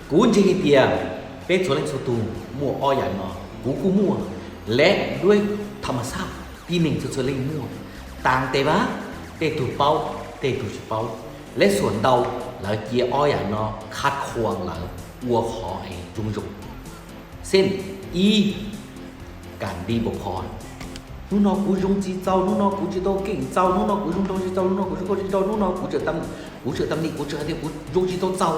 กูจริงเตียเป็นส่วนเล่นส่วนตัวมั่วอ้ออย่างเนาะกูมั่วและด้วยธรรมชาติที่หนึ่งส่วนเล่นมั่วต่างแต่ว่าเตะถูกเป้าเตะถูกเป้าและส่วนเดาหลังเกียอ้ออย่างเนาะคัดควงหลังวัวขอไอ้จุงจุงเส้นอีการดีบพรนู่นนอกูจงจีเจ้านู่นนอกูจะโตเก่งเจ้านู่นนอกูจงโตจีเจ้านู่นนอกูจะโตจีเจ้านู่นนอกูจะตำนี่กูจะอะไรกูจงจีโตเจ้า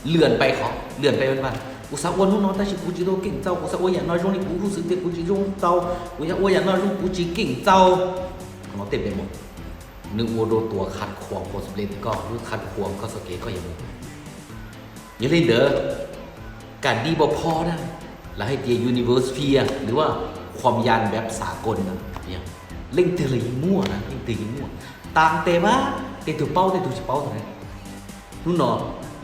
เลื่อนไปขอเลื่อนไปวันกูสักวันนู่นนอแต่ฉันกูจะโตเก่งเจ้ากูสักวันอย่างน้อยจงนี่กูรู้สึกเด็กกูจะจงเจ้ากูอยากวันอย่างน้อยจงกูจะเก่งเจ้าของเราเต็มไปหมดนึกว่าโดนตัวคัดควงพอสำเร็จก็หรือคัดควงก็สเกตก็อย่างนี้อย่าเล่นเด้อการดีบ่พอนะแล้วให้เตียยูนิเวอร์สเฟียหรือว่าความยานแบบสากลนะเนี่ยเล่นเตยมั่วนะเล่นเตยมั่วต่างแต่ว่าเตยถูกเป้าเตยถูกเป้าเท่านั้นนู่นเนาะ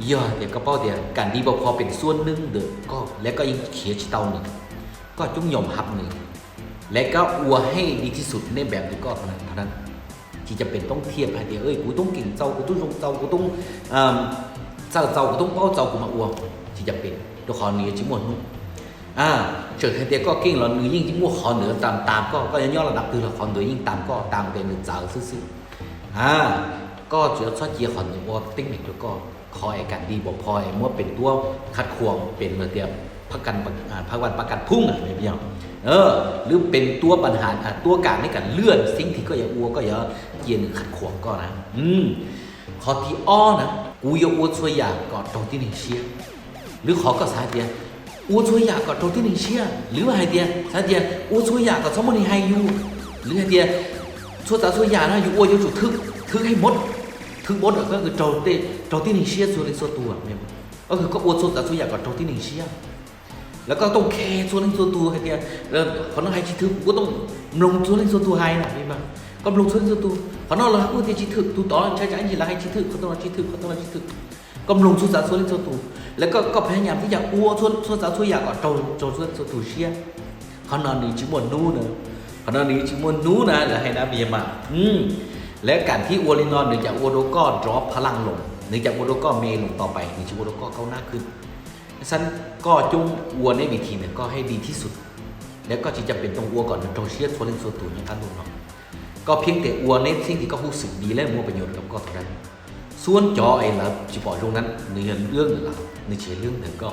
เยอะเดี๋ยวก็เป้าเดี๋ยวการดีบ่พอเป็นส่วนหนึ่งเด้อก็แล้วก็ยังเขียนชิเตาหนึ่งก็จุ่มยอมหับหนึ่งและก็อวให้ดีที่สุดในแบบนี้ก็เท่านั้นที่จะเป็นต้องเทียบให้เดียวกูต้องเก่งเจ้ากูต้องชงเจ้ากูต้องเจ้ากูต้องเป้าเจ้ากูมาอวที่จะเป็นตัวขอเหนือจิมวนนู้เจอให้เดียวก็เก่งเราหนือยิ่งจิมวนขอเหนือตามก็ย่อระดับคือเราขอเหนือยิ่งตามก็ตามเป็นหนึ่งเจ้าซื่อก็เจอชอบเจียขอเหนือว่าติ้งหนึ่งแล้วก็คอยกันดีบอกพอยมั่วเป็นตัวคัดควงเป็นเมื่อเดียวพักวันประกันพุ่งไม่เพียงหรือเป็นตัวปัญหาตัวการในการเลื่อนสิ่งที่ก็อย่าอัวก็อย่าเย็นขัดขวางก็นะขอที่อ้อนะกูอย่าอัวช่วยอยากก่อนตรงที่หนึ่งเชียหรือขอก็สายเดียอัวช่วยอยากก่อนตรงที่หนึ่งเชียหรือว่าไฮเดียสายเดียอัวช่วยอยากก่อนสมมติให้อยู่หรือไฮเดียช่วยตาช่วยอยากนะอยู่อัวอยู่จุดทึกให้หมดก็คือตรงที่หนึ่งเชียส่วนในส่วนตัวเนี่ยก็คือก็อัวช่วยตาช่วยอยากก่อนตรงที่หนึ่งเชียแล้วก็ต้องแคร์ส่วนหนึ่งส่วนตัวให้เดียเขาต้องให้ชิทึกก็ต้องลงส่วนหนึ่งส่วนตัวให้นะพี่บ้างก็ลงส่วนหนึ่งส่วนตัวเขาต้องเราพูดที่ชิทึกตัวต่อใช้อันนี้เราให้ชิทึกเขาต้องชิทึกก็ลงส่วนหนึ่งส่วนตัวแล้วก็พยายามที่จะอ้วนส่วนช่วยอยากก่อนโจส่วนตัวเชียเขานอนนี่ชิมวนนู้นะเขานอนนี่ชิมวนนู้นะแล้วให้น้ำเมียมาและการที่อ้วนนอนหนึ่งจากอ้วนก็ดรอปพลังลงหนึ่งจากอ้วนก็เมย์ลงต่อไปหนึ่งจากอ้วนก็เข้าหน้าขึ้นฉันก็จงวัวในวิธีเนี่ยก็ให้ดีที่สุดแล้วก็จะเป็นต้องวัวก่อนตรงเชียร์ส่วนเล่นส่วนตัวอย่างนั้นดูเนาะก็เพียงแต่วัวในสิ่งที่ก็รู้สึกดีและมัวประโยชน์กับก็เท่านั้นส่วนจอไอ้ละจีบอตรงนั้นเนื้อเรื่องหรือละเนื้อเชื่อเรื่องหนึ่งก็